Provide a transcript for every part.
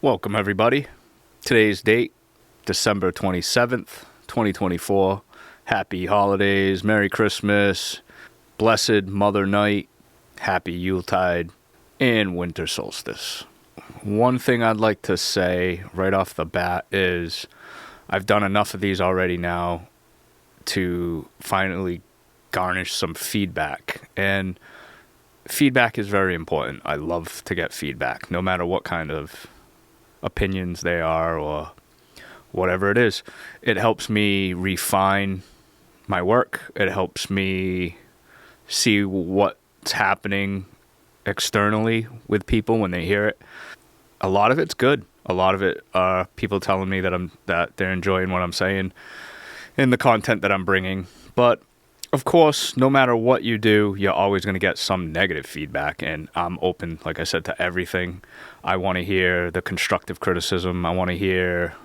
Welcome, everybody. Today's date, December 27th, 2024. Happy holidays, Merry Christmas, Blessed Mother Night, Happy Yuletide, and Winter Solstice. One thing I'd like to say right off the bat is I've done enough of these already now to finally garnish some feedback. And feedback is very important. I love to get feedback, no matter what kind of opinions they are or whatever it is. It helps me refine my work. It helps me see what's happening externally with people when they hear it. A lot of it's good. A lot of it are people telling me that they're enjoying what I'm saying and the content that I'm bringing. But of course, no matter what you do, you're always going to get some negative feedback, and I'm open, like I said, to everything. I want to hear the constructive criticism. I want to hear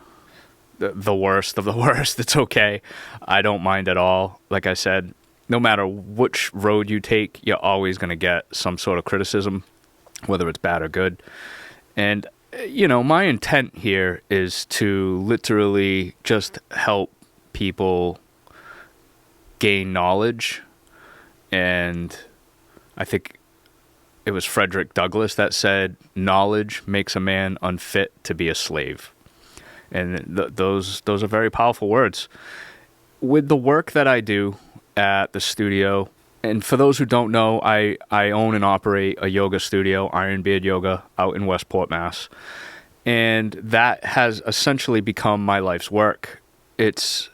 the worst of the worst. It's okay. I don't mind at all. Like I said, no matter which road you take, you're always going to get some sort of criticism, whether it's bad or good. And, my intent here is to literally just help people gain knowledge. And I think it was Frederick Douglass that said, knowledge makes a man unfit to be a slave. And those are very powerful words. With the work that I do at the studio, and for those who don't know, I own and operate a yoga studio, Ironbeard Yoga, out in Westport, Mass. And that has essentially become my life's work. It's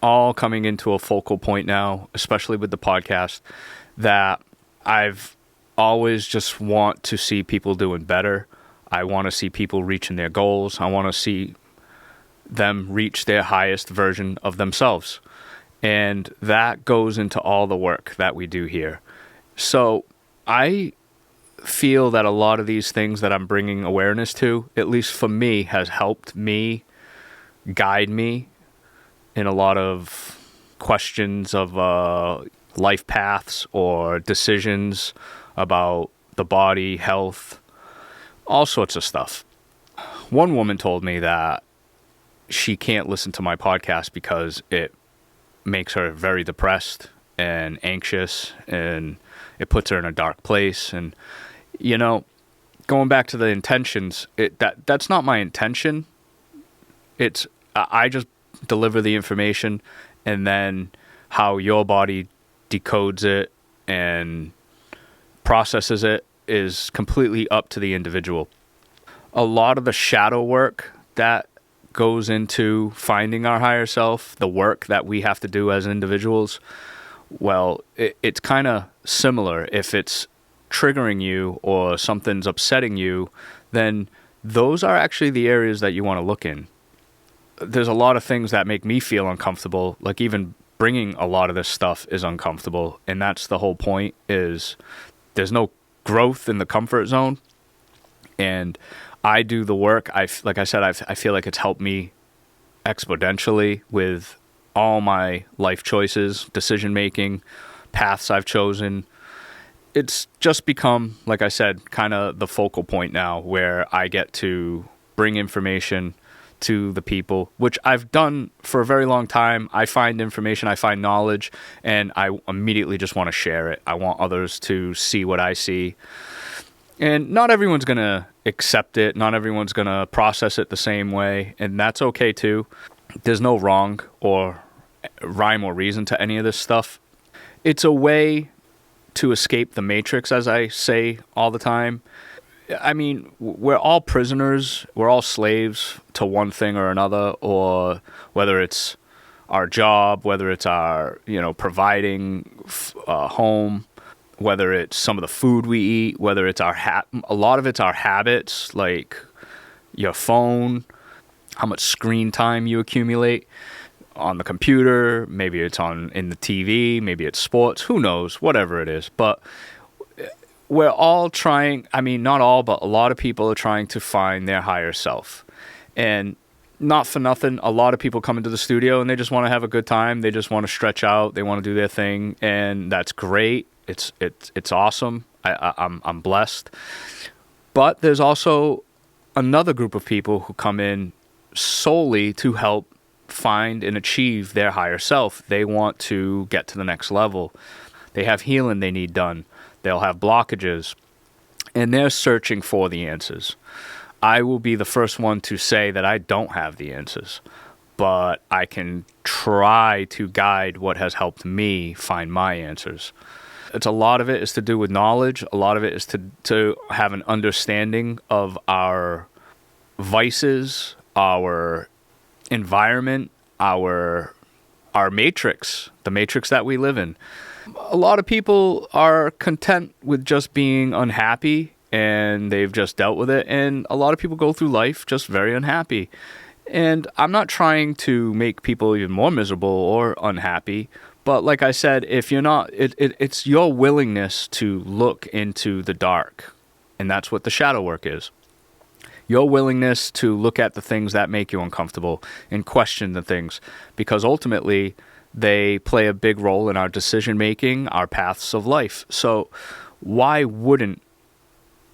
all coming into a focal point now, especially with the podcast, that I've always just want to see people doing better. I want to see people reaching their goals. I want to see them reach their highest version of themselves. And that goes into all the work that we do here. So I feel that a lot of these things that I'm bringing awareness to, at least for me, has helped me, guide me in a lot of questions of life paths or decisions about the body, health, all sorts of stuff. One woman told me that she can't listen to my podcast because it makes her very depressed and anxious, and it puts her in a dark place. And, going back to the intentions, that's not my intention. I just deliver the information, and then how your body decodes it and processes it is completely up to the individual. A lot of the shadow work that goes into finding our higher self, the work that we have to do as individuals, well, it's kind of similar. If it's triggering you or something's upsetting you, then those are actually the areas that you want to look in. There's a lot of things that make me feel uncomfortable, like even bringing a lot of this stuff is uncomfortable. And that's the whole point, is there's no growth in the comfort zone. And I do the work. Like I said, I feel like it's helped me exponentially with all my life choices, decision-making, paths I've chosen. It's just become, like I said, kind of the focal point now, where I get to bring information to the people, which I've done for a very long time. I find information, I find knowledge, and I immediately just want to share it. I want others to see what I see. And not everyone's going to accept it. Not everyone's going to process it the same way, and that's okay too. There's no wrong or rhyme or reason to any of this stuff. It's a way to escape the matrix, as I say all the time. I mean, we're all prisoners. We're all slaves to one thing or another, or whether it's our job, whether it's our, providing home, whether it's some of the food we eat, whether it's a lot of it's our habits, like your phone, how much screen time you accumulate on the computer, maybe it's in the TV, maybe it's sports, who knows, whatever it is. But we're all trying, not all, but a lot of people are trying to find their higher self. And not for nothing, a lot of people come into the studio and they just want to have a good time. They just want to stretch out. They want to do their thing. And that's great. It's awesome. I'm blessed. But there's also another group of people who come in solely to help find and achieve their higher self. They want to get to the next level. They have healing they need done. They'll have blockages, and they're searching for the answers. I will be the first one to say that I don't have the answers, but I can try to guide what has helped me find my answers. A lot of it is to do with knowledge. A lot of it is to have an understanding of our vices, our environment, our matrix, the matrix that we live in. A lot of people are content with just being unhappy, and they've just dealt with it. And a lot of people go through life just very unhappy. And I'm not trying to make people even more miserable or unhappy. But like I said, if you're not, it's your willingness to look into the dark. And that's what the shadow work is. Your willingness to look at the things that make you uncomfortable and question the things. Because ultimately, they play a big role in our decision making, our paths of life. So why wouldn't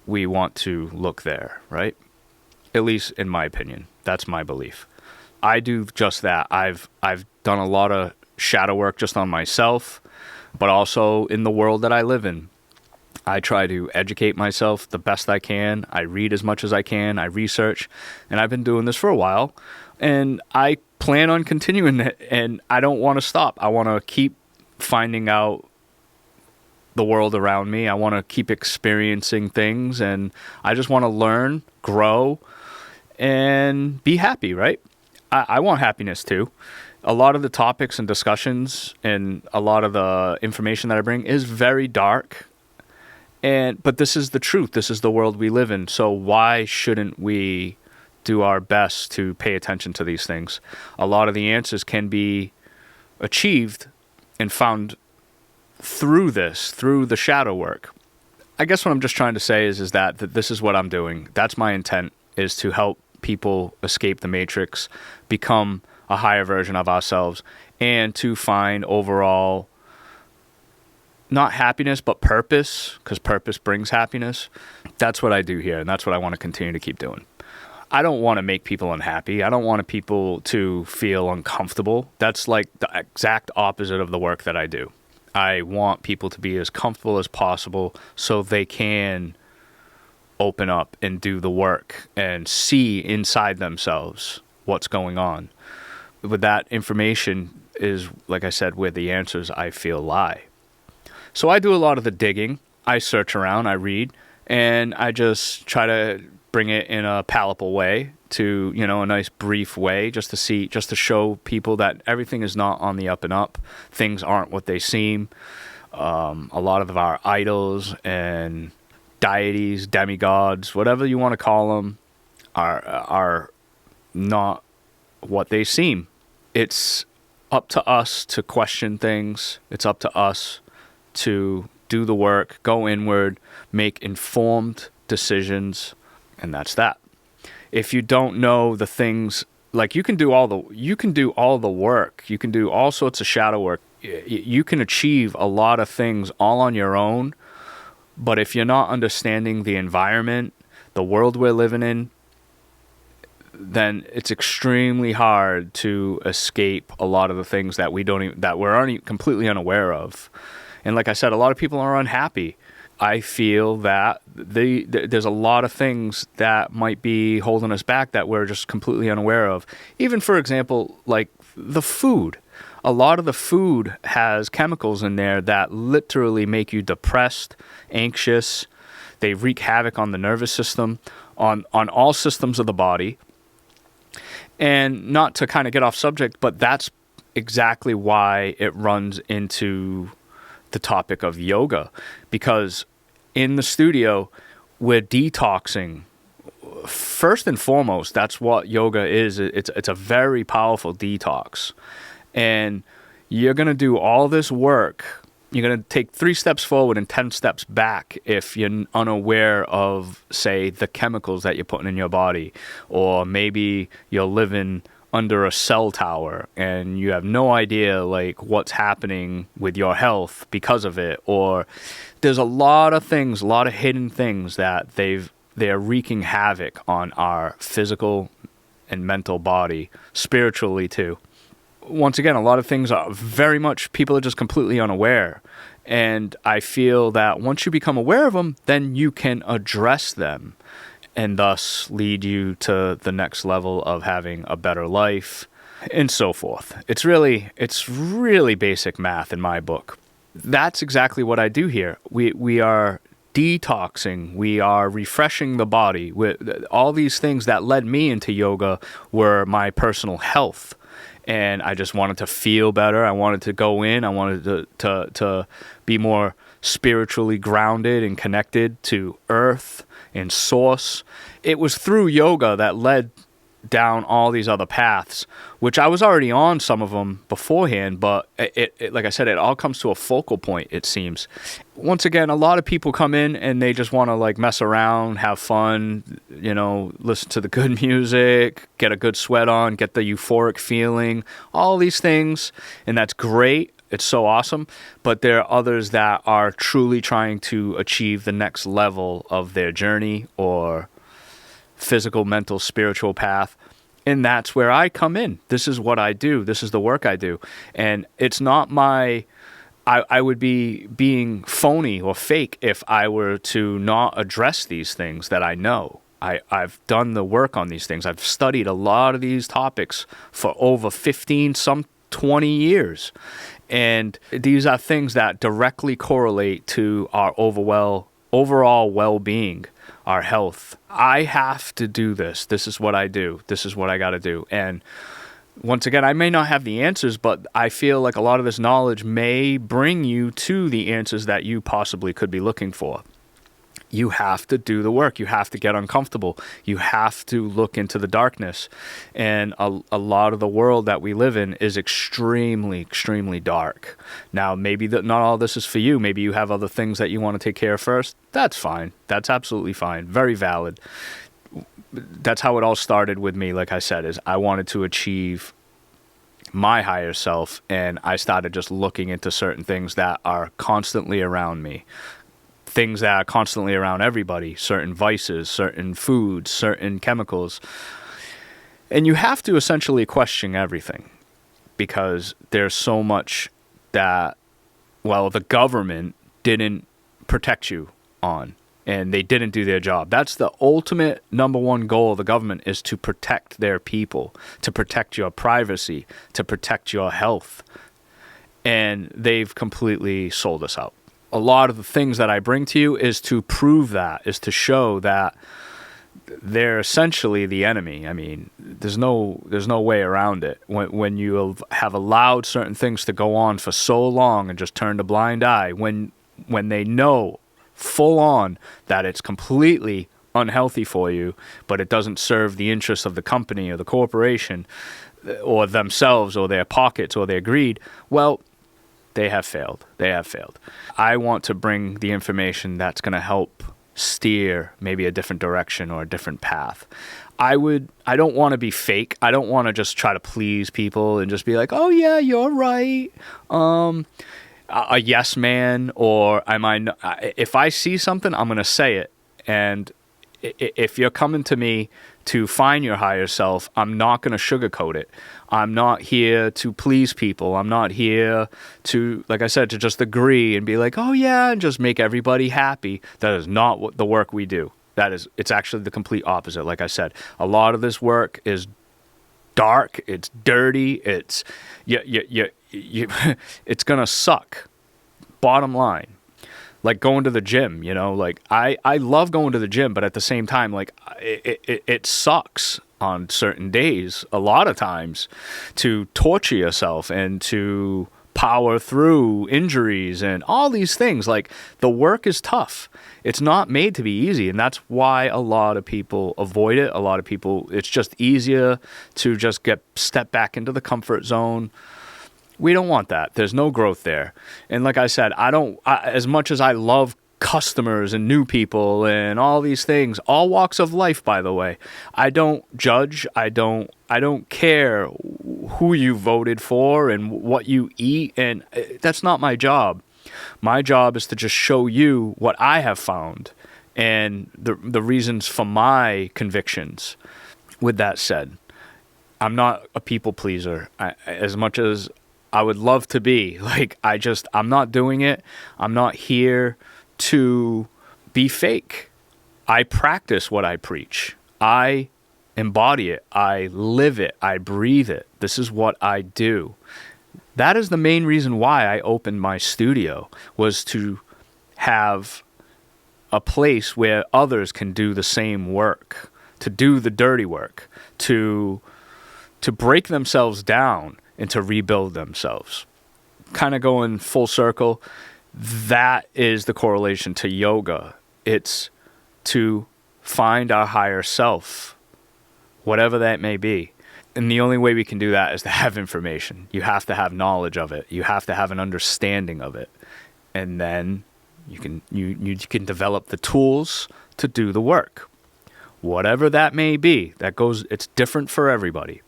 we want to look there, right? At least in my opinion. That's my belief. I do just that. I've done a lot of shadow work just on myself, but also in the world that I live in. I try to educate myself the best I can. I read as much as I can. I research. And I've been doing this for a while. And I plan on continuing it. And I don't want to stop. I want to keep finding out the world around me. I want to keep experiencing things. And I just want to learn, grow, and be happy, right? I want happiness too. A lot of the topics and discussions and a lot of the information that I bring is very dark. But this is the truth. This is the world we live in. So why shouldn't we do our best to pay attention to these things? A lot of the answers can be achieved and found through the shadow work. I guess what I'm just trying to say is that this is what I'm doing. That's my intent, is to help people escape the matrix, become a higher version of ourselves, and to find overall not happiness, but purpose, because purpose brings happiness. That's what I do here, and that's what I want to continue to keep doing. I don't want to make people unhappy. I don't want people to feel uncomfortable. That's like the exact opposite of the work that I do. I want people to be as comfortable as possible so they can open up and do the work and see inside themselves what's going on. With that information is, like I said, where the answers I feel lie. So I do a lot of the digging. I search around, I read, and I just try to bring it in a palatable way to, a nice brief way, just to show people that everything is not on the up and up. Things aren't what they seem. A lot of our idols and deities, demigods, whatever you want to call them, are not what they seem. It's up to us to question things. It's up to us to do the work, go inward, make informed decisions, and that's that. If you don't know the things, like you can do all the work, you can do all sorts of shadow work. You can achieve a lot of things all on your own, but if you're not understanding the environment, the world we're living in, then it's extremely hard to escape a lot of the things that we're completely unaware of. And like I said, a lot of people are unhappy. I feel that there's a lot of things that might be holding us back that we're just completely unaware of. Even, for example, like the food. A lot of the food has chemicals in there that literally make you depressed, anxious. They wreak havoc on the nervous system, on all systems of the body. And not to kind of get off subject, but that's exactly why it runs into the topic of yoga, because in the studio we're detoxing. First and foremost, that's what yoga is. It's a very powerful detox, and you're going to do all this work. You're going to take 3 steps forward and 10 steps back if you're unaware of, say, the chemicals that you're putting in your body, or maybe you're living under a cell tower and you have no idea like what's happening with your health because of it. Or there's a lot of hidden things that they've they're wreaking havoc on our physical and mental body, spiritually too. Once again, a lot of things are very much, people are just completely unaware. And I feel that once you become aware of them, then you can address them and thus lead you to the next level of having a better life and so forth. It's really basic math in my book. That's exactly what I do here. We are detoxing, we are refreshing the body. All these things that led me into yoga were my personal health. And I just wanted to feel better. I wanted to go in. I wanted to be more spiritually grounded and connected to earth and source. It was through yoga that led down all these other paths, which I was already on some of them beforehand, but it like I said, it all comes to a focal point, it seems. Once again, a lot of people come in and they just want to like mess around, have fun, listen to the good music, get a good sweat on, get the euphoric feeling, all these things, and that's great. It's so awesome, but there are others that are truly trying to achieve the next level of their journey or physical, mental, spiritual path. And that's where I come in. This is what I do. This is the work I do. And it's not I would be being phony or fake if I were to not address these things that I know. I've done the work on these things. I've studied a lot of these topics for over 15, some 20 years. And these are things that directly correlate to our overall well-being, our health. I have to do this. This is what I do. This is what I got to do. And once again, I may not have the answers, but I feel like a lot of this knowledge may bring you to the answers that you possibly could be looking for. You have to do the work. You have to get uncomfortable. You have to look into the darkness. And a lot of the world that we live in is extremely, extremely dark. Now, maybe not all this is for you. Maybe you have other things that you want to take care of first. That's fine. That's absolutely fine. Very valid. That's how it all started with me, like I said, is I wanted to achieve my higher self, and I started just looking into certain things that are constantly around me. Things that are constantly around everybody, certain vices, certain foods, certain chemicals. And you have to essentially question everything because there's so much that, the government didn't protect you on and they didn't do their job. That's the ultimate number one goal of the government, is to protect their people, to protect your privacy, to protect your health. And they've completely sold us out. A lot of the things that I bring to you is to prove that, is to show that they're essentially the enemy. I mean, there's no way around it. When you have allowed certain things to go on for so long and just turned a blind eye, when they know full on that it's completely unhealthy for you, but it doesn't serve the interests of the company or the corporation or themselves or their pockets or their greed, they have failed. They have failed. I want to bring the information that's going to help steer maybe a different direction or a different path. I don't want to be fake. I don't want to just try to please people and just be like, oh yeah, you're right. A yes man, or if I see something, I'm going to say it. And if you're coming to me to find your higher self, I'm not going to sugarcoat it. I'm not here to please people. I'm not here to, like I said, to just agree and be like, oh yeah, and just make everybody happy. That is not what the work we do. It's actually the complete opposite. Like I said, a lot of this work is dark. It's dirty. It's it's going to suck. Bottom line. Like going to the gym, like I love going to the gym, but at the same time, like it sucks on certain days, a lot of times, to torture yourself and to power through injuries and all these things. Like, the work is tough. It's not made to be easy, and that's why a lot of people avoid it. A lot of people, it's just easier to just step back into the comfort zone. We don't want that. There's no growth there. And like I said, as much as I love customers and new people and all these things, all walks of life, by the way, I don't judge. I don't care who you voted for and what you eat, and that's not my job. My job is to just show you what I have found and the reasons for my convictions. With that said, I'm not a people pleaser. As much as I would love to be, like, I'm not doing it. I'm not here to be fake. I practice what I preach. I embody it. I live it. I breathe it. This is what I do. That is the main reason why I opened my studio, was to have a place where others can do the same work, to do the dirty work, to break themselves down and to rebuild themselves. Kind of going full circle, that is the correlation to yoga. It's to find our higher self, whatever that may be. And the only way we can do that is to have information. You have to have knowledge of it. You have to have an understanding of it. And then you can develop the tools to do the work. Whatever that may be, it's different for everybody.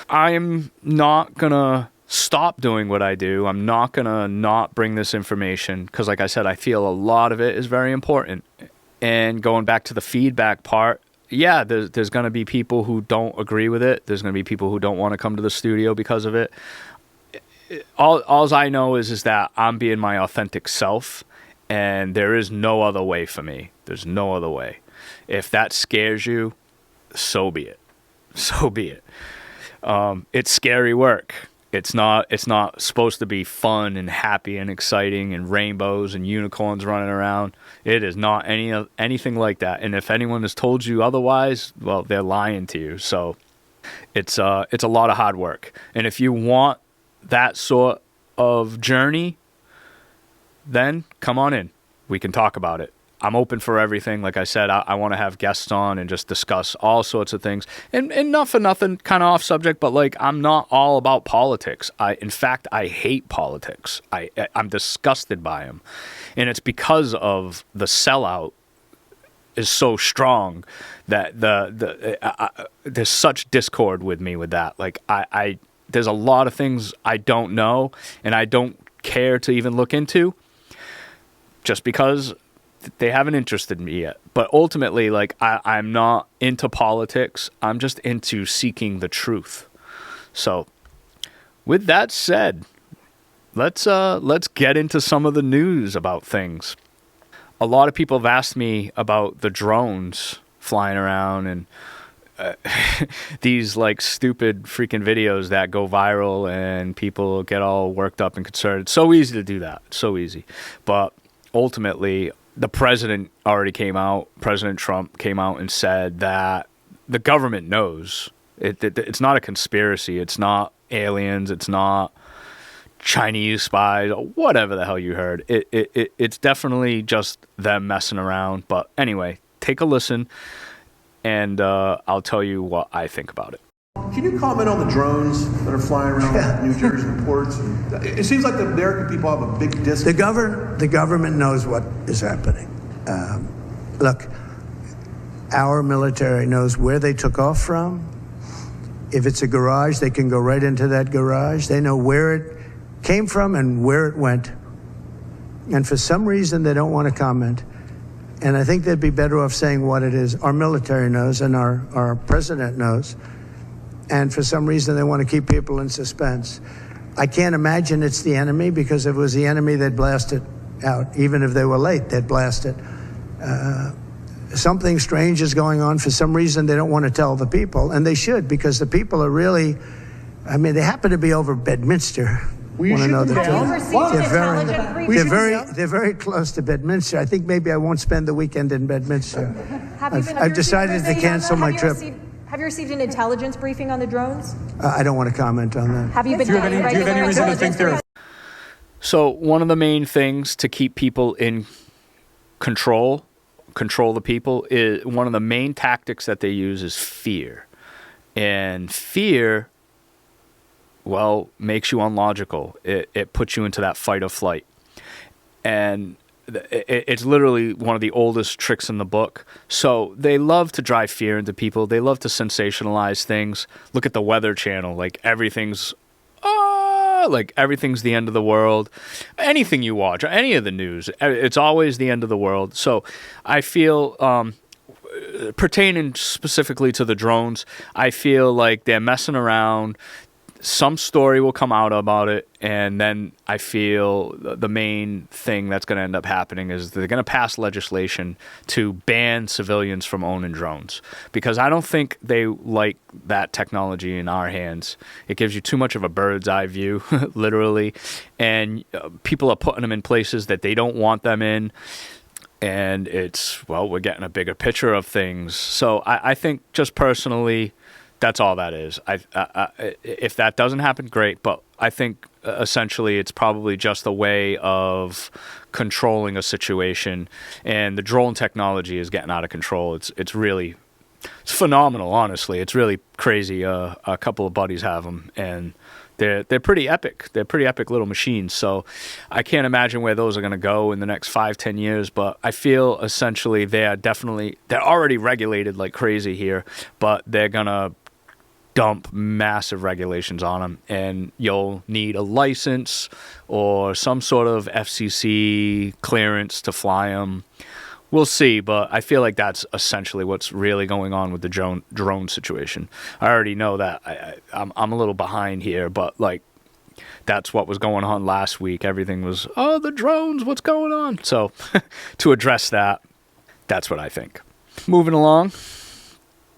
I am not going to stop doing what I do. I'm not going to not bring this information because, like I said, I feel a lot of it is very important. And going back to the feedback part, yeah, there's going to be people who don't agree with it. There's going to be people who don't want to come to the studio because of it. All I know is that I'm being my authentic self, and there is no other way for me. There's no other way. If that scares you, so be it. So be it. It's scary work. It's not supposed to be fun and happy and exciting and rainbows and unicorns running around. It is not anything like that. And if anyone has told you otherwise, well, they're lying to you. So it's a lot of hard work. And if you want that sort of journey, then come on in. We can talk about it. I'm open for everything. Like I said, I want to have guests on and just discuss all sorts of things. And not for nothing, kind of off subject, but like, I'm not all about politics. In fact, I hate politics. I'm disgusted by them. And it's because of the sellout is so strong that there's such discord with me with that. Like, there's a lot of things I don't know and I don't care to even look into just because they haven't interested me yet. But ultimately, like, I'm not into politics. I'm just into seeking the truth. So with that said, let's get into some of the news about things. A lot of people have asked me about the drones flying around and these like stupid freaking videos that go viral and people get all worked up and concerned. It's so easy to do that. So easy. But ultimately, the president President Trump came out and said that the government knows. It's not a conspiracy. It's not aliens. It's not Chinese spies, or whatever the hell you heard. It's definitely just them messing around. But anyway, take a listen, and I'll tell you what I think about it. Can you comment on the drones that are flying around New Jersey and ports? It seems like the American people have a big disconnect. The government knows what is happening. Look, our military knows where they took off from. If it's a garage, they can go right into that garage. They know where it came from and where it went. And for some reason, they don't want to comment. And I think they'd be better off saying what it is. Our military knows and our president knows. And for some reason, they want to keep people in suspense. I can't imagine it's the enemy, because if it was the enemy, they'd blast it out. Even if they were late, they'd blast it. Something strange is going on. For some reason, they don't want to tell the people, and they should, because the people are really, I mean, they happen to be over Bedminster. Want to know the They're very close to Bedminster. I think maybe I won't spend the weekend in Bedminster. I've decided to cancel my trip. Have you received an intelligence briefing on the drones? I don't want to comment on that. Have you been? Do you have any reason to think they're? So one of the main things to keep people in control the people, is one of the main tactics that they use is fear. And fear, well, makes you unlogical. It puts you into that fight or flight. And it's literally one of the oldest tricks in the book. So they love to drive fear into people. They love to sensationalize things. Look at the Weather Channel. Like, everything's, like everything's the end of the world. Anything you watch, or any of the news, it's always the end of the world. So I feel, pertaining specifically to the drones, I feel like they're messing around. Some story will come out about it, and then I feel the main thing that's going to end up happening is they're going to pass legislation to ban civilians from owning drones, because I don't think they like that technology in our hands. It gives you too much of a bird's eye view, literally, and people are putting them in places that they don't want them in, and we're getting a bigger picture of things. So I think, just personally, that's all that is. If that doesn't happen, great. But I think essentially it's probably just a way of controlling a situation. And the drone technology is getting out of control. It's phenomenal, honestly. It's really crazy. A couple of buddies have them, and they're pretty epic. They're pretty epic little machines. So I can't imagine where those are going to go in the next 5-10 years. But I feel essentially they're already regulated like crazy here, but they're going to dump massive regulations on them, and you'll need a license or some sort of FCC clearance to fly them. We'll see, but I feel like that's essentially what's really going on with the drone situation. I already know that I'm a little behind here, but like that's what was going on last week. Everything was, the drones, what's going on? So to address that, that's what I think. Moving along.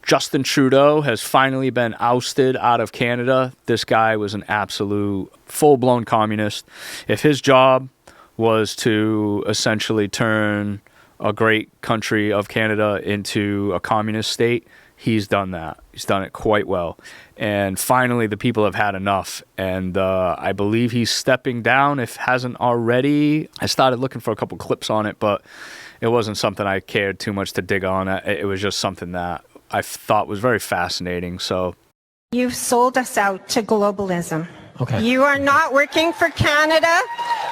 Justin Trudeau has finally been ousted out of Canada. This guy was an absolute full-blown communist. If his job was to essentially turn a great country of Canada into a communist state, he's done that. He's done it quite well. And finally, the people have had enough. And I believe he's stepping down, if hasn't already. I started looking for a couple clips on it, but it wasn't something I cared too much to dig on. It was just something that I thought was very fascinating. So you've sold us out to globalism. Okay. You are not working for Canada.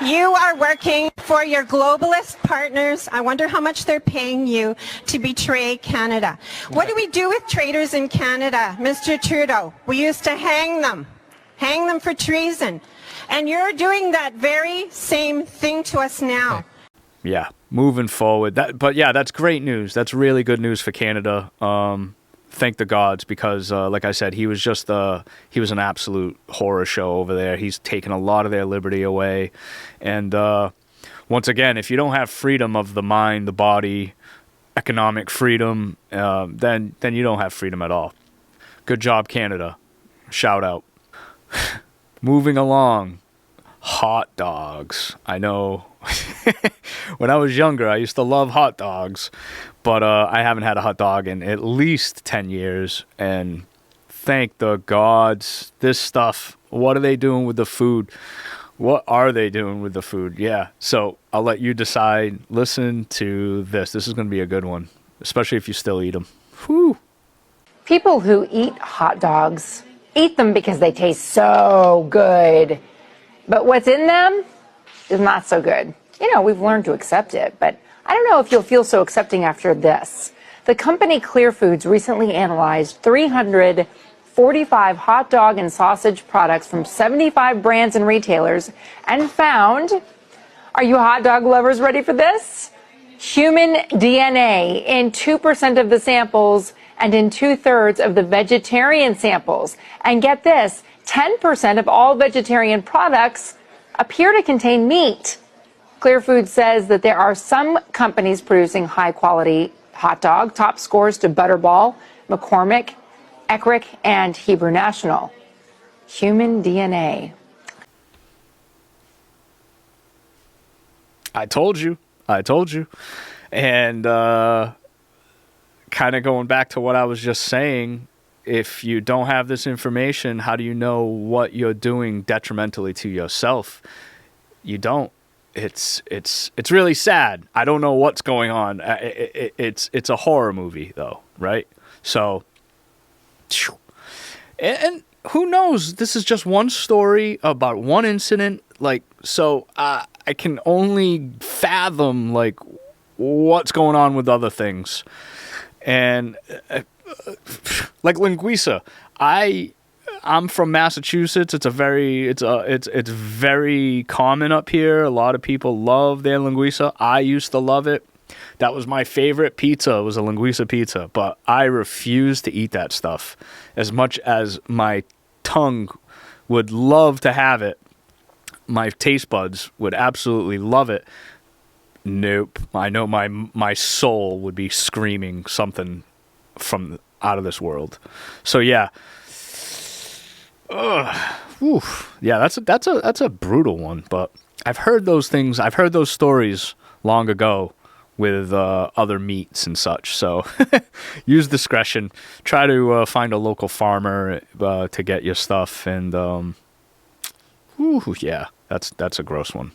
You are working for your globalist partners. I wonder how much they're paying you to betray Canada. What do we do with traitors in Canada, Mr. Trudeau? We used to hang them for treason. And you're doing that very same thing to us now. Okay. Yeah, moving forward. But yeah, that's great news. That's really good news for Canada. Thank the gods, because like I said, he was an absolute horror show over there. He's taken a lot of their liberty away. And once again, if you don't have freedom of the mind, the body, economic freedom, then you don't have freedom at all. Good job, Canada. Shout out. Moving along. Hot dogs. I know. When I was younger, I used to love hot dogs, but I haven't had a hot dog in at least 10 years. And thank the gods, this stuff, what are they doing with the food? What are they doing with the food? Yeah. So I'll let you decide. Listen to this. This is going to be a good one, especially if you still eat them. Whew. People who eat hot dogs eat them because they taste so good. But what's in them is not so good. You know, we've learned to accept it, but I don't know if you'll feel so accepting after this. The company Clear Foods recently analyzed 345 hot dog and sausage products from 75 brands and retailers and found, are you hot dog lovers ready for this? Human DNA in 2% of the samples and in 2/3 of the vegetarian samples. And get this, 10% of all vegetarian products appear to contain meat. Clear Foods says that there are some companies producing high-quality hot dog, top scores to Butterball, McCormick, Eckrich, and Hebrew National. Human DNA. I told you. And kind of going back to what I was just saying, if you don't have this information, how do you know what you're doing detrimentally to yourself? You don't. It's really sad. I don't know what's going on. It's a horror movie though, right? So, and who knows? This is just one story about one incident. Like, so I can only fathom like what's going on with other things, and like linguiça, I I'm from Massachusetts. It's very common up here. A lot of people love their linguiça. I used to love it. That was my favorite pizza, was a linguiça pizza. But I refuse to eat that stuff. As much as my tongue would love to have it, my taste buds would absolutely love it. Nope. I know my soul would be screaming something from out of this world. So yeah. Yeah, that's a brutal one, but I've heard those things. I've heard those stories long ago with other meats and such. So use discretion. Try to find a local farmer to get your stuff. And yeah, that's a gross one.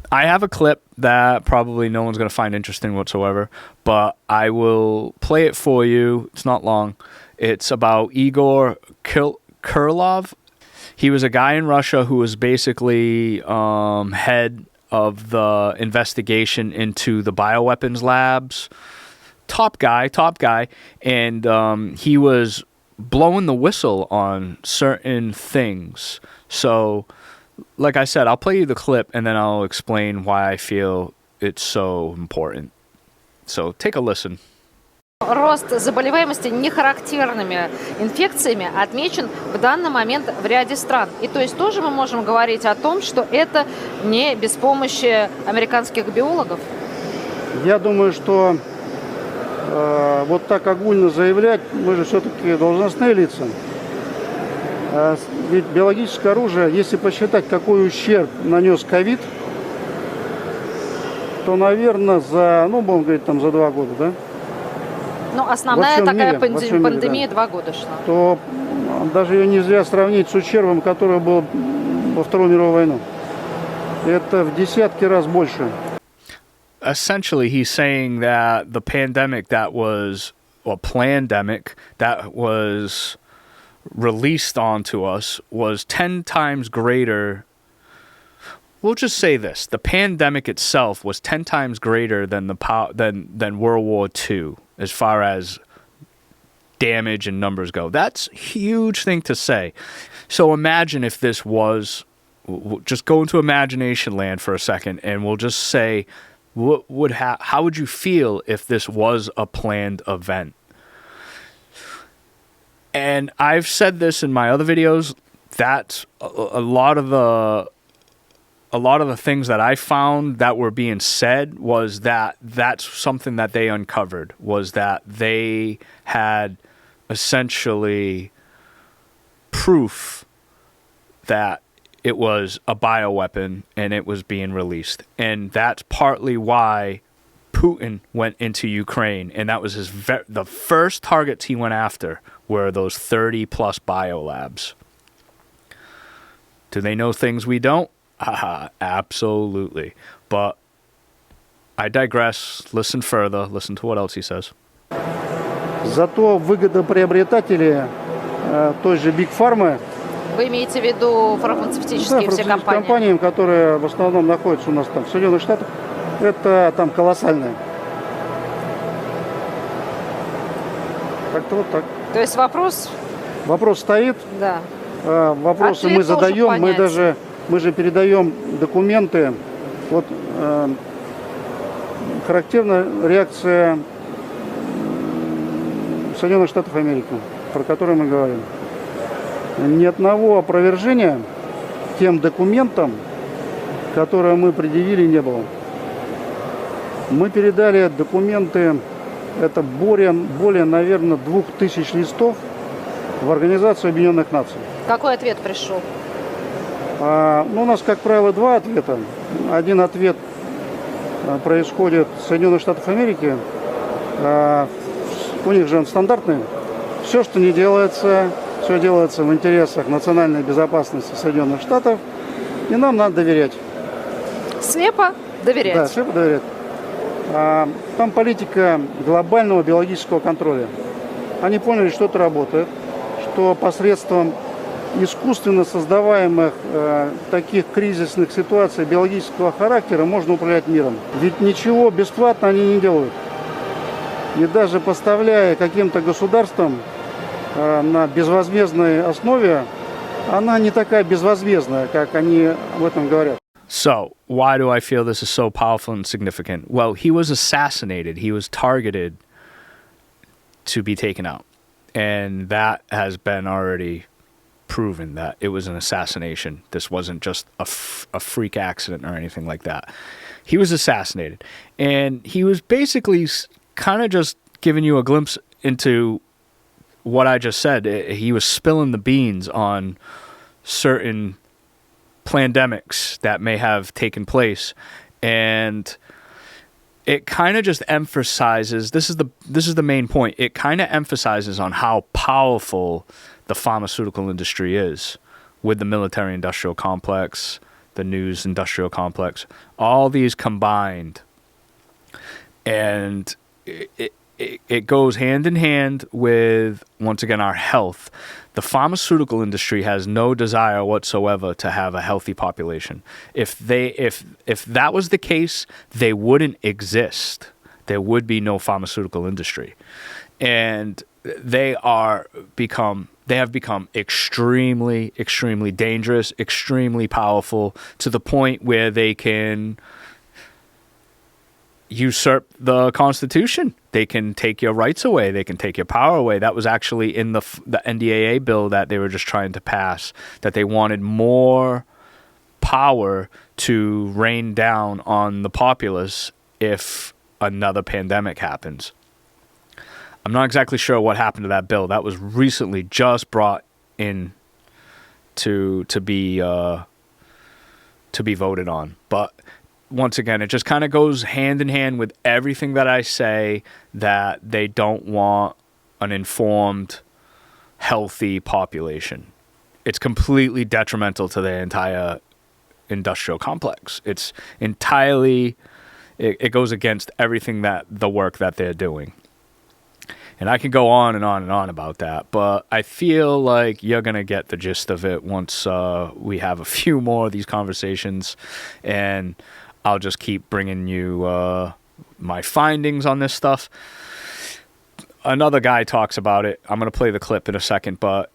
I have a clip that probably no one's going to find interesting whatsoever, but I will play it for you. It's not long. It's about Igor Kurlov. He was a guy in Russia who was basically head of the investigation into the bioweapons labs. Top guy. And he was blowing the whistle on certain things. So, like I said, I'll play you the clip and then I'll explain why I feel it's so important. So take a listen. Рост заболеваемости нехарактерными инфекциями отмечен в данный момент в ряде стран. И то есть тоже мы можем говорить о том, что это не без помощи американских биологов. Я думаю, что вот так огульно заявлять, мы же все-таки должностные лица. Ведь биологическое оружие, если посчитать, какой ущерб нанес ковид, то, наверное, будем говорить, за 2 года, да? Ну, основная такая пандемия 2 года шла. То даже ее нельзя сравнить с ущербом, который был во Вторую мировую войну. Это в десятки раз больше. Essentially, he's saying that the pandemic that was released onto us was 10 times greater. We'll just say this: the pandemic itself was 10 times greater than than World War II as far as damage and numbers go. That's a huge thing to say. So imagine if this was, just go into imagination land for a second, and we'll just say, how would you feel if this was a planned event? And I've said this in my other videos. That's a lot of the things that I found that were being said was that's something that they uncovered, was that they had essentially proof that it was a bioweapon and it was being released. And that's partly why Putin went into Ukraine, and that was the first targets he went after were those 30 plus biolabs. Do they know things we don't? Absolutely. But I digress. Listen further. Listen to what else he says. Зато выгодоприобретатели той же Big Pharma, Вы имеете в виду фармацевтические все компании? Компании, которые в основном находятся у нас там в Соединенных Штатах, это там колоссальные. Как-то вот так. То есть вопрос? Вопрос стоит. Да. Вопросы Ответ мы задаем, тоже мы же передаем документы. Вот характерна реакция Соединенных Штатов Америки, про которую мы говорим. Ни одного опровержения тем документам, которые мы предъявили, не было. Мы передали документы, это более, наверное, 2000 листов в Организацию Объединенных Наций. Какой ответ пришел? У нас, как правило, 2 ответа. Один ответ происходит в Соединенных Штатах Америки. У них же он стандартный. Все, что не делается, все делается в интересах национальной безопасности Соединенных Штатов. И нам надо доверять. Слепо доверять. Да, слепо доверять. Там политика глобального биологического контроля. Они поняли, что это работает, что посредством искусственно создаваемых таких кризисных ситуаций биологического характера можно управлять миром. Ведь ничего бесплатно они не делают. И даже поставляя каким-то государствам на безвозмездной основе, она не такая безвозмездная, как они об этом говорят. So, why do I feel this is so powerful and significant? Well, he was assassinated. He was targeted to be taken out. And that has been already proven that it was an assassination. This wasn't just a freak accident or anything like that. He was assassinated. And he was basically kind of just giving you a glimpse into what I just said. He was spilling the beans on certain pandemics that may have taken place, and it kind of just emphasizes, this is the main point, it kind of emphasizes on how powerful the pharmaceutical industry is, with the military industrial complex, the news industrial complex, all these combined. And it goes hand in hand with, once again, our health. The pharmaceutical industry has no desire whatsoever to have a healthy population. If that was the case, they wouldn't exist. There would be no pharmaceutical industry. And they have become extremely, extremely dangerous, extremely powerful, to the point where they can usurp the Constitution. They can take your rights away. They can take your power away. That was actually in the NDAA bill that they were just trying to pass, that they wanted more power to rain down on the populace if another pandemic happens. I'm not exactly sure what happened to that bill. That was recently just brought in to be voted on. But once again, it just kind of goes hand in hand with everything that I say, that they don't want an informed, healthy population. It's completely detrimental to the entire industrial complex. It's entirely, it goes against everything that the work that they're doing. And I can go on and on and on about that, but I feel like you're going to get the gist of it once we have a few more of these conversations, and I'll just keep bringing you my findings on this stuff. Another guy talks about it. I'm going to play the clip in a second, but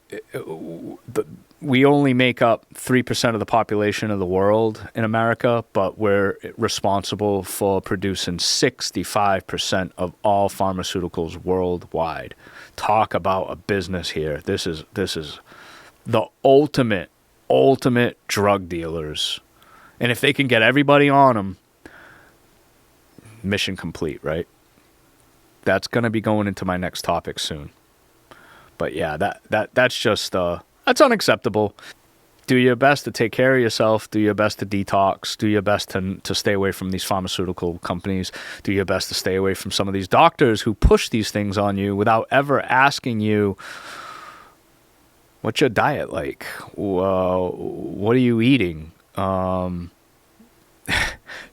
we only make up 3% of the population of the world in America, but we're responsible for producing 65% of all pharmaceuticals worldwide. Talk about a business here. This is the ultimate drug dealers. And if they can get everybody on them, mission complete, right? That's going to be going into my next topic soon. But yeah, that's just that's unacceptable. Do your best to take care of yourself. Do your best to detox. Do your best to stay away from these pharmaceutical companies. Do your best to stay away from some of these doctors who push these things on you without ever asking you, what's your diet like? What are you eating?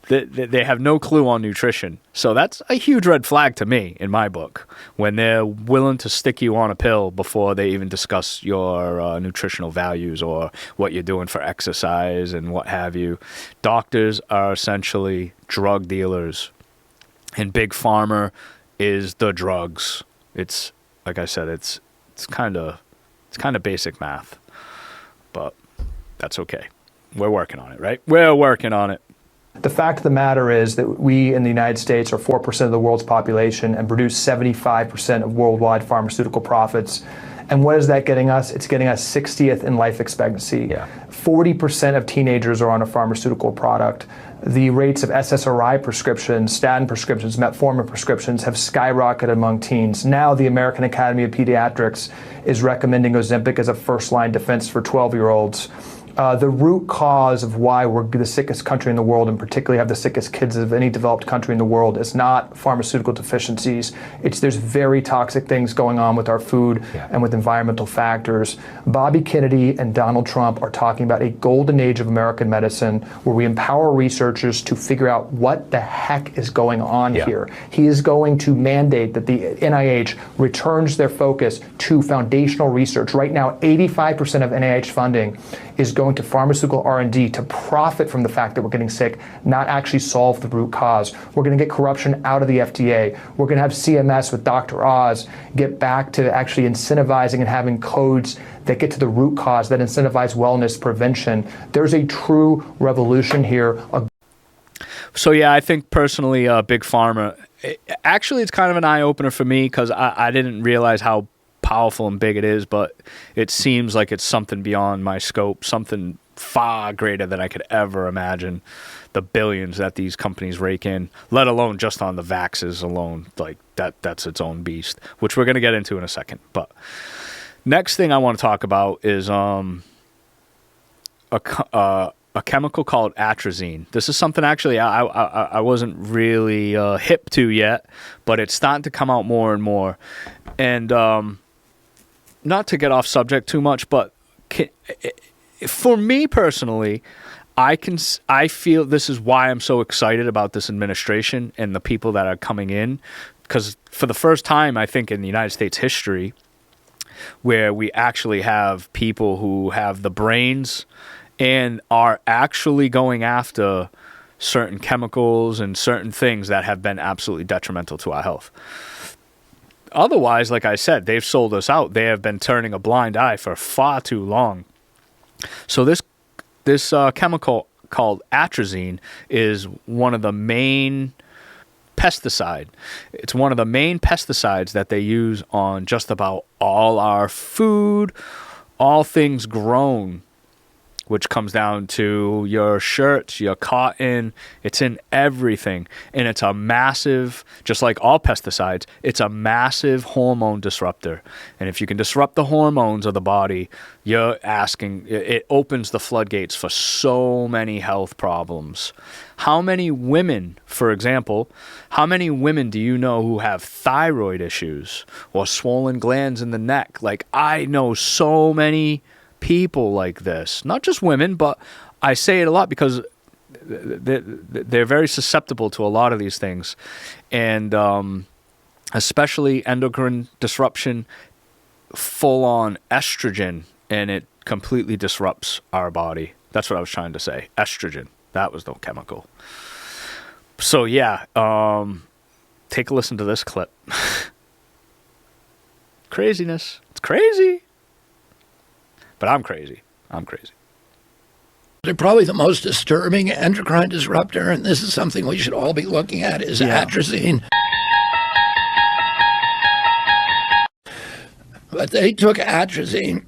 They have no clue on nutrition. So that's a huge red flag to me in my book, when they're willing to stick you on a pill before they even discuss your nutritional values or what you're doing for exercise and what have you. Doctors are essentially drug dealers, and Big Pharma is the drugs. It's, like I said, it's kind of basic math, but that's okay. We're working on it, right? We're working on it. The fact of the matter is that we in the United States are 4% of the world's population and produce 75% of worldwide pharmaceutical profits. And what is that getting us? It's getting us 60th in life expectancy. 40% of teenagers are on a pharmaceutical product. The rates of SSRI prescriptions, statin prescriptions, metformin prescriptions have skyrocketed among teens. Now the American Academy of Pediatrics is recommending Ozempic as a first-line defense for 12-year-olds. The root cause of why we're the sickest country in the world, and particularly have the sickest kids of any developed country in the world, is not pharmaceutical deficiencies. There's very toxic things going on with our food and with environmental factors. Bobby Kennedy and Donald Trump are talking about a golden age of American medicine where we empower researchers to figure out what the heck is going on here. He is going to mandate that the NIH returns their focus to foundational research. Right now, 85% of NIH funding is going going to pharmaceutical R&D to profit from the fact that we're getting sick, not actually solve the root cause. We're going to get corruption out of the FDA. We're going to have CMS with Dr. Oz get back to actually incentivizing and having codes that get to the root cause, that incentivize wellness prevention. There's a true revolution here. So yeah, I think personally, Big Pharma, actually it's kind of an eye-opener for me because I didn't realize how powerful and big it is, but it seems like it's something beyond my scope, something far greater than I could ever imagine. The billions that these companies rake in, let alone just on the vaxes alone, like that's its own beast, which we're going to get into in a second. But next thing I want to talk about is a chemical called atrazine. This is something actually I wasn't really hip to yet, but it's starting to come out more and more. And not to get off subject too much, but for me personally, I feel this is why I'm so excited about this administration and the people that are coming in, because for the first time, I think in the United States history, where we actually have people who have the brains and are actually going after certain chemicals and certain things that have been absolutely detrimental to our health. Otherwise, like I said, they've sold us out. They have been turning a blind eye for far too long. So this chemical called atrazine is one of the main pesticide. It's one of the main pesticides that they use on just about all our food, all things grown, which comes down to your shirts, your cotton. It's in everything. And it's a massive, just like all pesticides, it's a massive hormone disruptor. And if you can disrupt the hormones of the body, it opens the floodgates for so many health problems. How many women, for example, how many women do you know who have thyroid issues or swollen glands in the neck? Like, I know so many people like this, not just women, but I say it a lot because they're very susceptible to a lot of these things, and especially endocrine disruption, full-on estrogen, and it completely disrupts our body. That's what I was trying to say. Estrogen, that was the chemical. So yeah, take a listen to this clip. Craziness. It's crazy. But I'm crazy. I'm crazy. They're probably the most disturbing endocrine disruptor, and this is something we should all be looking at, is atrazine. But they took atrazine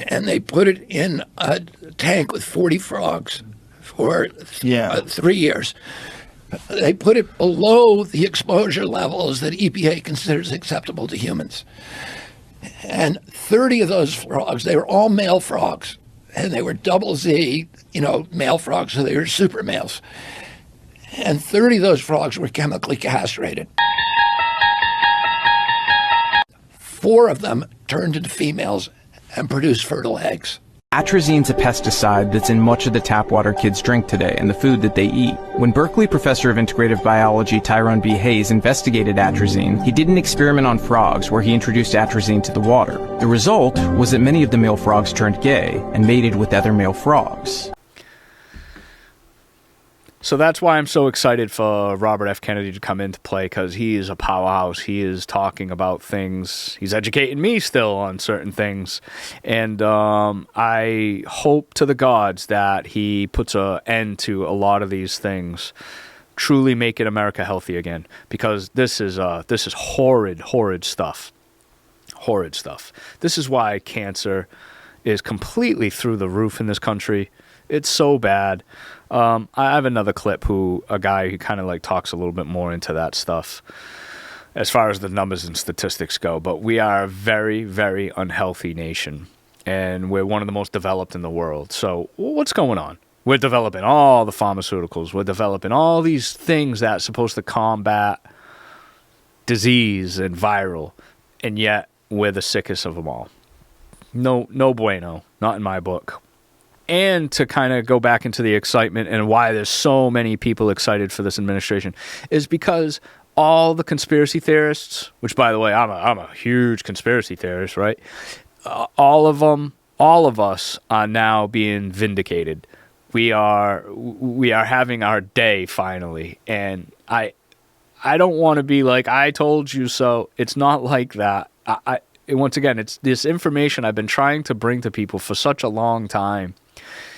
and they put it in a tank with 40 frogs for 3 years. They put it below the exposure levels that EPA considers acceptable to humans. And 30 of those frogs, they were all male frogs, and they were double Z, male frogs, so they were super males. And 30 of those frogs were chemically castrated. 4 of them turned into females and produced fertile eggs. Atrazine's a pesticide that's in much of the tap water kids drink today and the food that they eat. When Berkeley professor of integrative biology Tyrone B. Hayes investigated atrazine, he did an experiment on frogs where he introduced atrazine to the water. The result was that many of the male frogs turned gay and mated with other male frogs. So that's why I'm so excited for Robert F. Kennedy to come into play, because he is a powerhouse. He is talking about things. He's educating me still on certain things. And I hope to the gods that he puts an end to a lot of these things, truly making America healthy again, because this is horrid, horrid stuff. Horrid stuff. This is why cancer is completely through the roof in this country. It's so bad. I have another clip a guy who kind of like talks a little bit more into that stuff as far as the numbers and statistics go. But we are a very, very unhealthy nation, and we're one of the most developed in the world. So what's going on? We're developing all the pharmaceuticals. We're developing all these things that's supposed to combat disease and viral, and yet we're the sickest of them all. No bueno, not in my book. And to kind of go back into the excitement and why there's so many people excited for this administration is because all the conspiracy theorists, which by the way, I'm a huge conspiracy theorist, right? All of them all of us are now being vindicated. We are having our day finally, and I don't want to be like, I told you so. It's not like that. Once again, it's this information I've been trying to bring to people for such a long time.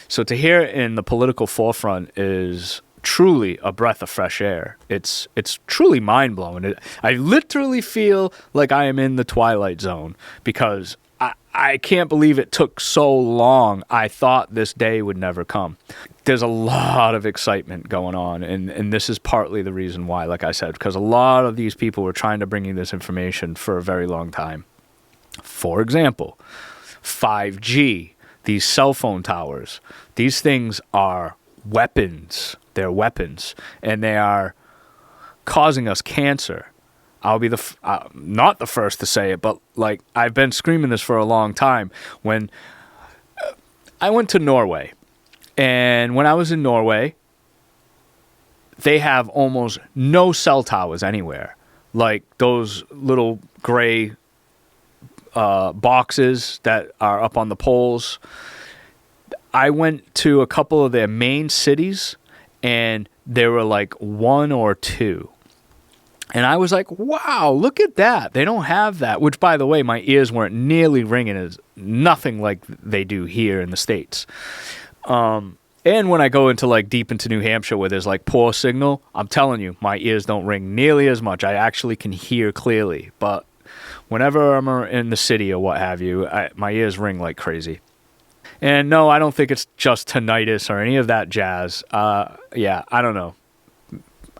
So to hear it in the political forefront is truly a breath of fresh air. It's truly mind-blowing. I literally feel like I am in the Twilight Zone, because I can't believe it took so long. I thought this day would never come. There's a lot of excitement going on, and this is partly the reason why, like I said, because a lot of these people were trying to bring you this information for a very long time. For example, 5G, these cell phone towers, these things are weapons. They're weapons, and they are causing us cancer. I'll be not the first to say it, but like I've been screaming this for a long time. When I went to Norway, and when I was in Norway, they have almost no cell towers anywhere. Like those little gray boxes that are up on the poles. I went to a couple of their main cities, and there were like one or two. And I was like, wow, look at that. They don't have that. Which, by the way, my ears weren't nearly ringing as nothing like they do here in the States. And when I go into like deep into New Hampshire where there's like poor signal, I'm telling you, my ears don't ring nearly as much. I actually can hear clearly. But whenever I'm in the city or what have you, my ears ring like crazy. And no, I don't think it's just tinnitus or any of that jazz. Yeah, I don't know.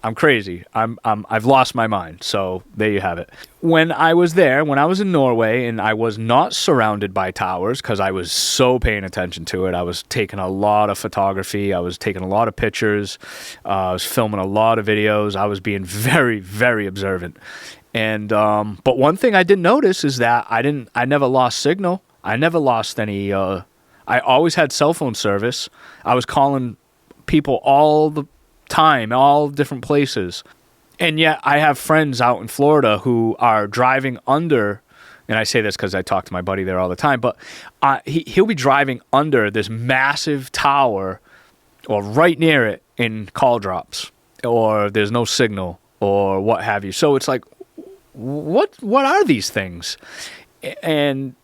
I'm crazy. I've lost my mind. So there you have it. When I was there, when I was in Norway, and I was not surrounded by towers because I was so paying attention to it. I was taking a lot of photography. I was taking a lot of pictures. I was filming a lot of videos. I was being very, very observant. And but one thing I did notice is that I never lost signal. I never lost any. I always had cell phone service. I was calling people all the time, all different places. And yet I have friends out in Florida who are driving under, and I say this because I talk to my buddy there all the time, but he'll be driving under this massive tower or right near it in call drops, or there's no signal or what have you. So it's like, what are these things? And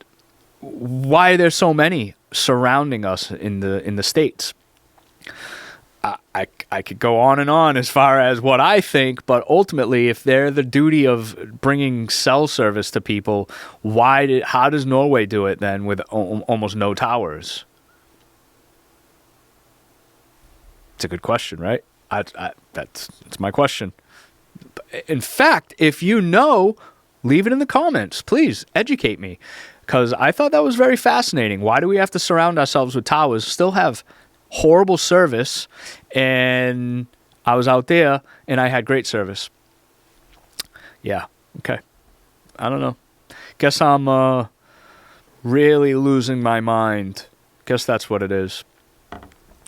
why are there so many surrounding us in the States? I could go on and on as far as what I think, but ultimately, if they're the duty of bringing cell service to people, how does Norway do it then with almost no towers? It's a good question, right? That's my question. In fact, if you know, leave it in the comments. Please educate me, because I thought that was very fascinating. Why do we have to surround ourselves with towers, still have horrible service? And I was out there and I had great service. Yeah, okay. I don't know. Guess I'm really losing my mind. Guess that's what it is.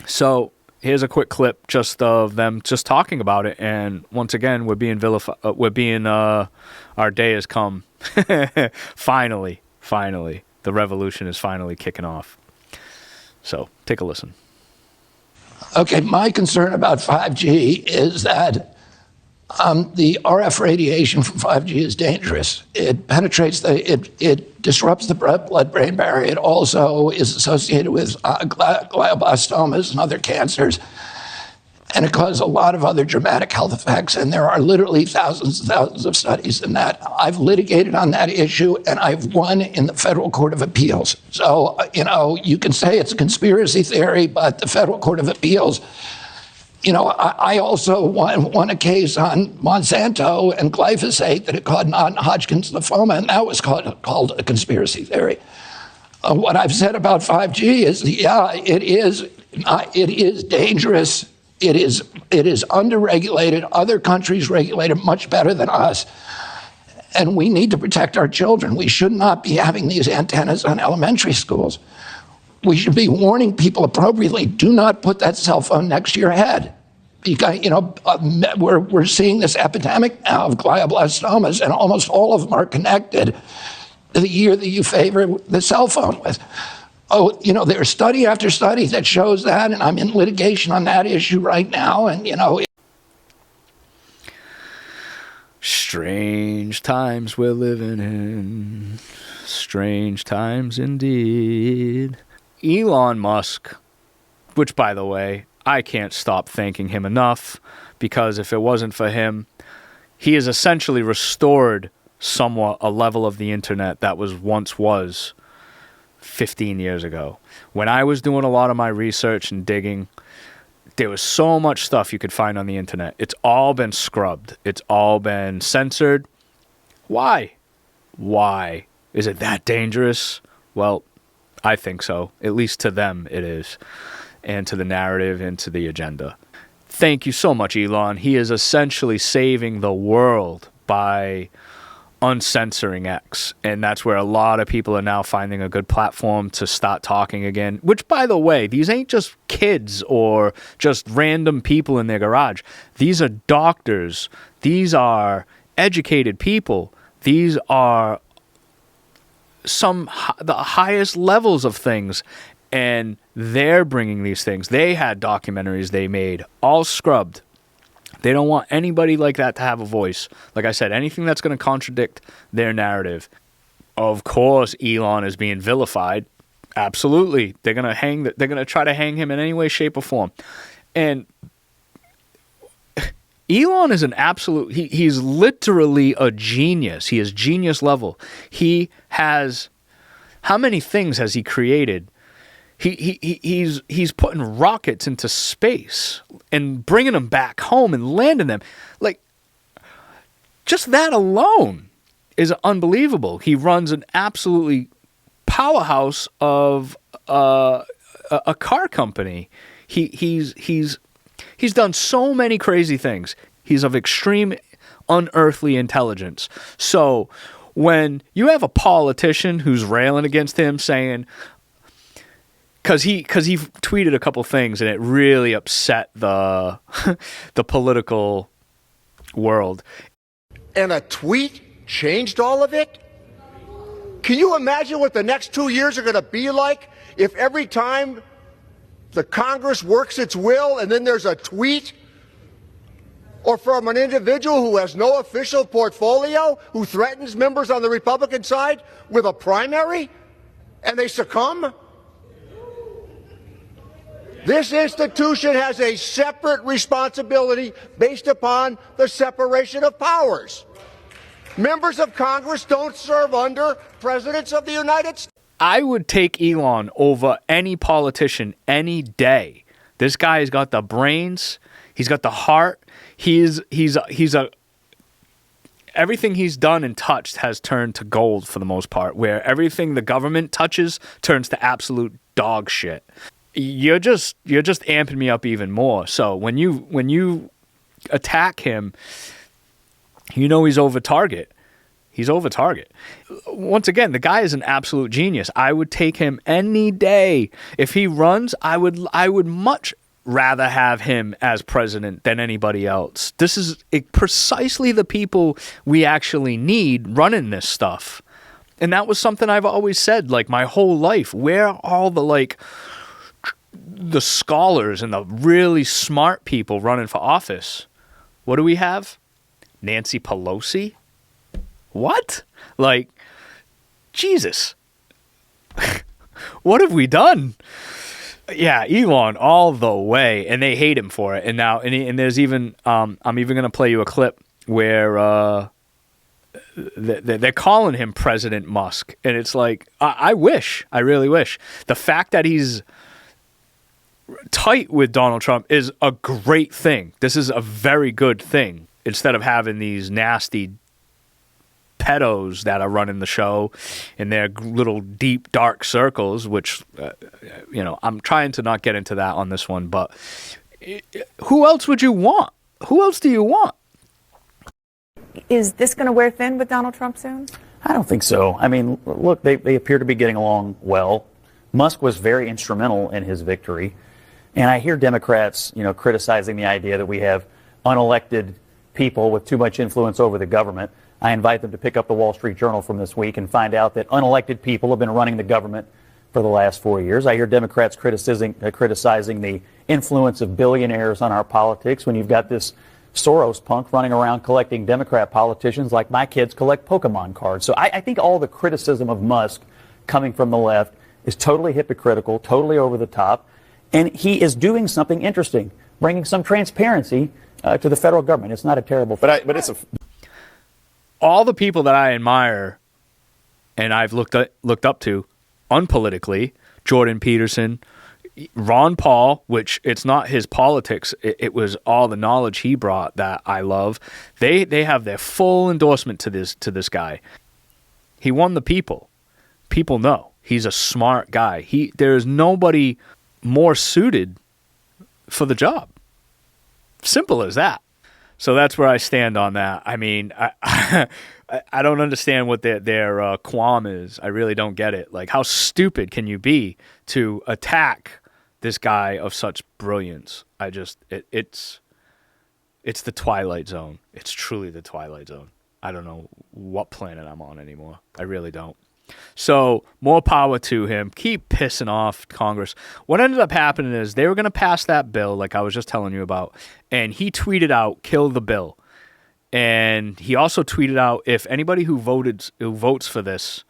So here's a quick clip just of them just talking about it. And once again, we're being vilified. Our day has come. Finally, the revolution is finally kicking off. So take a listen. Okay, my concern about 5G is that the RF radiation from 5G is dangerous. It penetrates it disrupts the blood-brain barrier. It also is associated with glioblastomas and other cancers. And it causes a lot of other dramatic health effects. And there are literally thousands and thousands of studies in that. I've litigated on that issue, and I've won in the Federal Court of Appeals. So, you can say it's a conspiracy theory, but the Federal Court of Appeals, I also won a case on Monsanto and glyphosate that it caused non-Hodgkin's lymphoma, and that was called a conspiracy theory. What I've said about 5G is, yeah, it is dangerous. It is underregulated. Other countries regulate it much better than us. And we need to protect our children. We should not be having these antennas on elementary schools. We should be warning people appropriately, do not put that cell phone next to your head. Because, we're seeing this epidemic now of glioblastomas, and almost all of them are connected to the year that you favor the cell phone with. Oh, there's study after study that shows that, and I'm in litigation on that issue right now, and Strange times we're living in. Strange times indeed. Elon Musk, which, by the way, I can't stop thanking him enough, because if it wasn't for him, he has essentially restored somewhat a level of the internet that once was 15 years ago. When I was doing a lot of my research and digging, there was so much stuff you could find on the internet. It's all been scrubbed. It's all been censored. Why? Why? Is it that dangerous? Well, I think so. At least to them it is. And to the narrative and to the agenda. Thank you so much, Elon. He is essentially saving the world by uncensoring X. And that's where a lot of people are now finding a good platform to start talking again. Which, by the way, these ain't just kids or just random people in their garage. These are doctors. These are educated people. These are the highest levels of things. And they're bringing these things. They had documentaries they made, all scrubbed. They don't want anybody like that to have a voice. Like I said, anything that's going to contradict their narrative. Of course, Elon is being vilified. Absolutely. They're going to try to hang him in any way, shape, or form. And Elon is an absolute, he's literally a genius. He is genius level. He has, how many things has he created? He's putting rockets into space and bringing them back home and landing them. Like, just that alone is unbelievable. He runs an absolutely powerhouse of a car company. He's done so many crazy things. He's of extreme unearthly intelligence. So when you have a politician who's railing against him, saying, because he tweeted a couple things and it really upset the political world. And a tweet changed all of it? Can you imagine what the next 2 years are going to be like if every time the Congress works its will and then there's a tweet, or from an individual who has no official portfolio, who threatens members on the Republican side with a primary, and they succumb? This institution has a separate responsibility based upon the separation of powers. Members of Congress don't serve under presidents of the United States. I would take Elon over any politician any day. This guy has got the brains. He's got the heart. He's everything he's done and touched has turned to gold for the most part, where everything the government touches turns to absolute dog shit. You're just amping me up even more. So when you attack him, you know he's over target. He's over target. Once again, the guy is an absolute genius. I would take him any day. If he runs, I would much rather have him as president than anybody else. This is precisely the people we actually need running this stuff. And that was something I've always said, like, my whole life. Where are all the scholars and the really smart people running for office? What do we have? Nancy Pelosi? What? Like, Jesus. What have we done? Yeah, Elon all the way, and they hate him for it. And now, and there's even, I'm even going to play you a clip where they're calling him President Musk, and it's like, I really wish. The fact that he's tight with Donald Trump is a great thing. This is a very good thing. Instead of having these nasty pedos that are running the show in their little deep dark circles, which I'm trying to not get into that on this one, but who else would you want? Who else do you want? Is this going to wear thin with Donald Trump soon? I don't think so. I mean, look, they appear to be getting along well. Musk was very instrumental in his victory, and I hear Democrats, criticizing the idea that we have unelected people with too much influence over the government. I invite them to pick up the Wall Street Journal from this week and find out that unelected people have been running the government for the last 4 years. I hear Democrats criticizing the influence of billionaires on our politics when you've got this Soros punk running around collecting Democrat politicians like my kids collect Pokemon cards. So I think all the criticism of Musk coming from the left is totally hypocritical, totally over the top, and he is doing something interesting, bringing some transparency to the federal government. It's not a terrible thing. But it's all the people that I admire and I've looked up to unpolitically, Jordan Peterson, Ron Paul, which it's not his politics, it was all the knowledge he brought that I love. They have their full endorsement to this guy. He won the people. People know he's a smart guy. There is nobody more suited for the job. Simple as that. So that's where I stand on that. I mean, I don't understand what their qualm is. I really don't get it. Like, how stupid can you be to attack this guy of such brilliance? It's the Twilight Zone. It's truly the Twilight Zone. I don't know what planet I'm on anymore. I really don't. So more power to him. Keep pissing off Congress. What ended up happening is they were going to pass that bill, like I was just telling you about, and he tweeted out, "Kill the bill." And he also tweeted out, if anybody who votes for this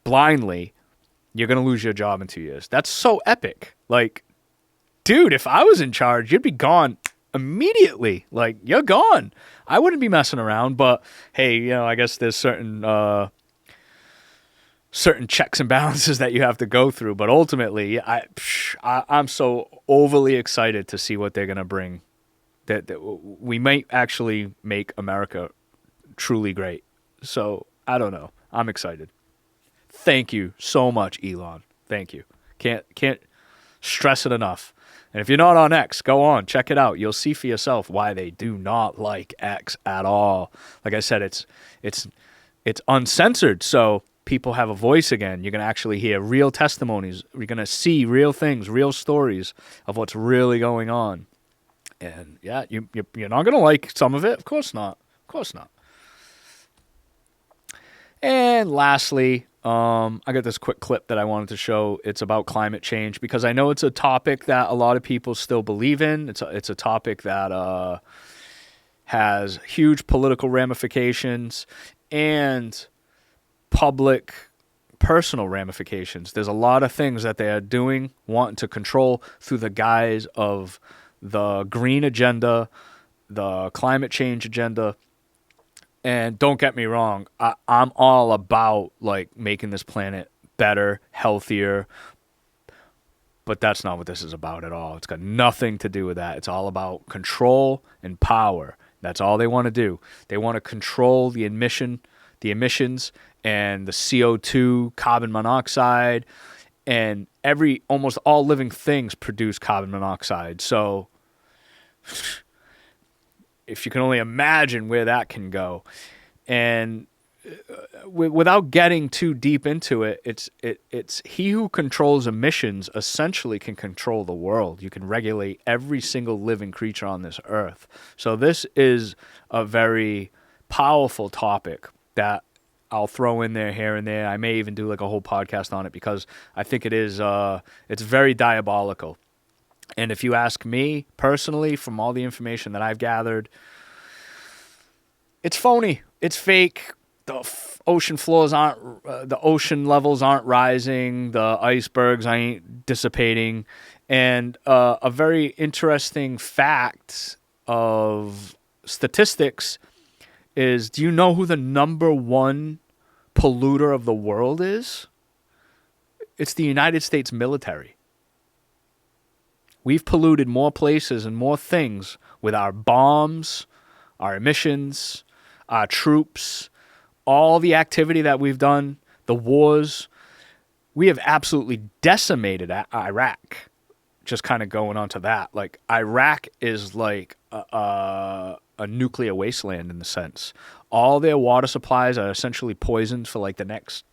blindly, you're going to lose your job in 2 years. That's so epic. Like, dude, if I was in charge, you'd be gone immediately. Like, you're gone. I wouldn't be messing around, but hey, I guess there's certain checks and balances that you have to go through. But ultimately, I'm so overly excited to see what they're going to bring. That we might actually make America truly great. So I don't know. I'm excited. Thank you so much, Elon. Thank you. Can't stress it enough. And if you're not on X, go on, check it out. You'll see for yourself why they do not like X at all. Like I said, it's uncensored, so people have a voice again. You're going to actually hear real testimonies. You're going to see real things, real stories of what's really going on. And yeah, you're not going to like some of it. Of course not. Of course not. And lastly, I got this quick clip that I wanted to show. It's about climate change because I know it's a topic that a lot of people still believe in. It's a topic that has huge political ramifications and public personal ramifications. There's a lot of things that they are doing, wanting to control through the guise of the green agenda, the climate change agenda. And don't get me wrong, I'm all about like making this planet better, healthier, but that's not what this is about at all. It's got nothing to do with that. It's all about control and power. That's all they want to do. They want to control the emissions and the CO2, carbon monoxide, and almost all living things produce carbon monoxide. So if you can only imagine where that can go. And without getting too deep into it, it's he who controls emissions essentially can control the world. You can regulate every single living creature on this earth. So this is a very powerful topic that I'll throw in there here and there. I may even do like a whole podcast on it because I think it's very diabolical. And if you ask me personally, from all the information that I've gathered, it's phony. It's fake. The ocean floors the ocean levels aren't rising. The icebergs ain't dissipating. And a very interesting fact of statistics is, do you know who the number one polluter of the world is? It's the United States military. We've polluted more places and more things with our bombs, our emissions, our troops, all the activity that we've done, the wars. We have absolutely decimated Iraq. Just kind of going on to that. Like, Iraq is like a nuclear wasteland in the sense. All their water supplies are essentially poisoned for like the next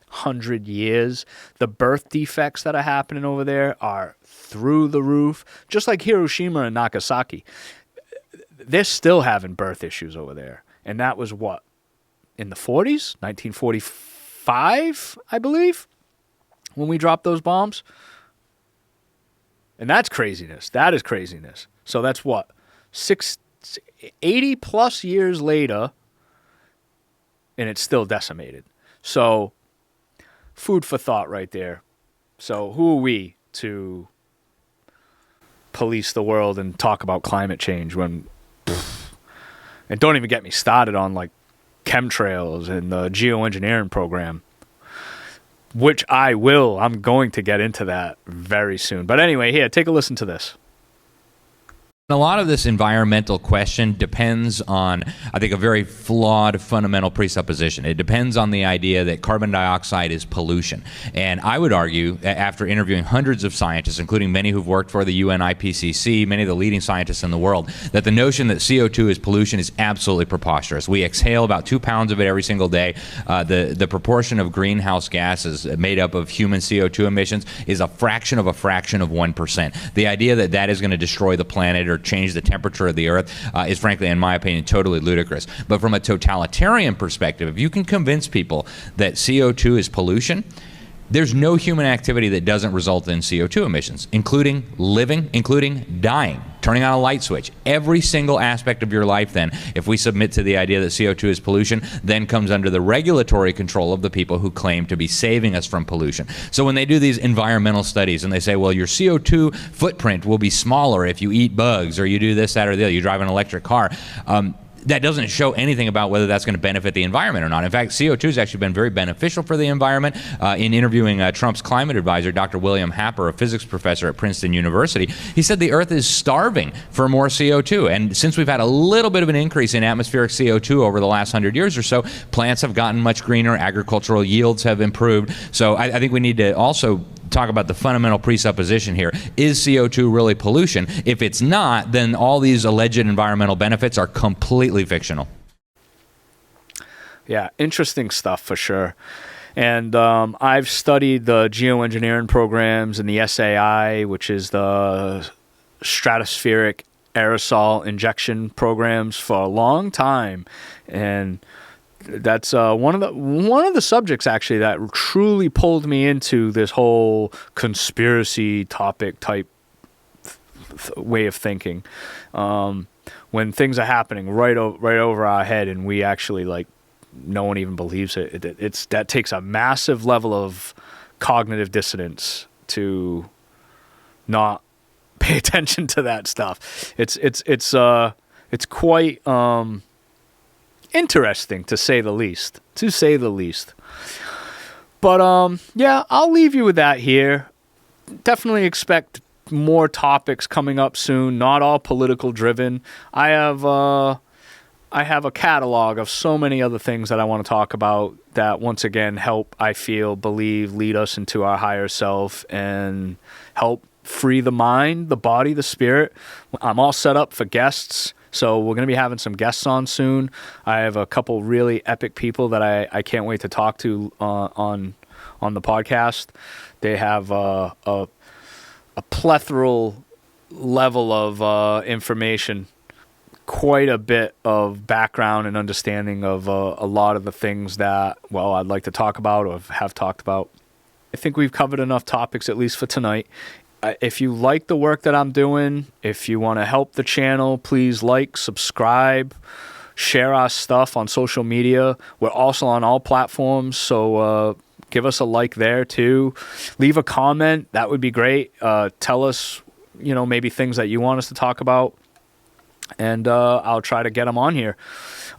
100 years. The birth defects that are happening over there are through the roof. Just like Hiroshima and Nagasaki. They're still having birth issues over there. And that was what? In the 40s? 1945, I believe? when we drop those bombs. And that's craziness. That is craziness. So that's what? 80 plus years later, and it's still decimated. So food for thought right there. So who are we to police the world and talk about climate change when... And don't even get me started on like chemtrails and the geoengineering program, which I'm going to get into that very soon. But anyway, here, take a listen to this. A lot of this environmental question depends on, I think, a very flawed fundamental presupposition. It depends on the idea that carbon dioxide is pollution. And I would argue, after interviewing hundreds of scientists, including many who've worked for the UN IPCC, many of the leading scientists in the world, that the notion that CO2 is pollution is absolutely preposterous. We exhale about 2 pounds of it every single day. The proportion of greenhouse gases made up of human CO2 emissions is a fraction of 1%. The idea that that is going to destroy the planet or change the temperature of the earth is, frankly, in my opinion, totally ludicrous. But from a totalitarian perspective, if you can convince people that CO2 is pollution, there's no human activity that doesn't result in CO2 emissions, including living, including dying, turning on a light switch. Every single aspect of your life then, if we submit to the idea that CO2 is pollution, then comes under the regulatory control of the people who claim to be saving us from pollution. So when they do these environmental studies and they say, well, your CO2 footprint will be smaller if you eat bugs or you do this, that, or the other, you drive an electric car, that doesn't show anything about whether that's going to benefit the environment or not. In fact, CO2 has actually been very beneficial for the environment. In interviewing Trump's climate advisor, Dr. William Happer, a physics professor at Princeton University, he said the Earth is starving for more CO2. And since we've had a little bit of an increase in atmospheric CO2 over the last 100 years or so, plants have gotten much greener, agricultural yields have improved. So I think we need to also talk about the fundamental presupposition here. Is CO2 really pollution? If it's not, then all these alleged environmental benefits are completely fictional. Yeah, interesting stuff for sure. And I've studied the geoengineering programs and the SAI, which is the stratospheric aerosol injection programs, for a long time. And that's one of the subjects actually that truly pulled me into this whole conspiracy topic type way of thinking. When things are happening right over our head and we actually, like, no one even believes it. That takes a massive level of cognitive dissonance to not pay attention to that stuff. It's quite interesting, to say the least. But yeah, I'll leave you with that here. Definitely expect more topics coming up soon, not all political driven. I have a catalog of so many other things that I want to talk about that, once again, help, I feel, believe, lead us into our higher self and help free the mind, the body, the spirit. I'm all set up for guests. So we're going to be having some guests on soon. I have a couple really epic people that I can't wait to talk to on the podcast. They have a plethora level of information, quite a bit of background and understanding of a lot of the things that, well, I'd like to talk about or have talked about. I think we've covered enough topics, at least for tonight. If you like the work that I'm doing, if you want to help the channel, please like, subscribe, share our stuff on social media. We're also on all platforms, so give us a like there too. Leave a comment. That would be great. Tell us, maybe things that you want us to talk about, and I'll try to get them on here.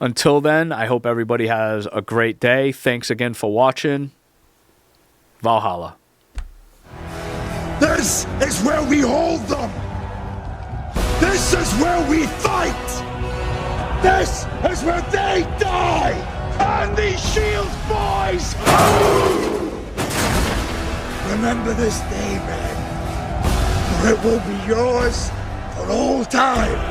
Until then, I hope everybody has a great day. Thanks again for watching. Valhalla. This is where we hold them. This is where we fight. This is where they die. And these shields, boys. Remember this day, man, for it will be yours for all time.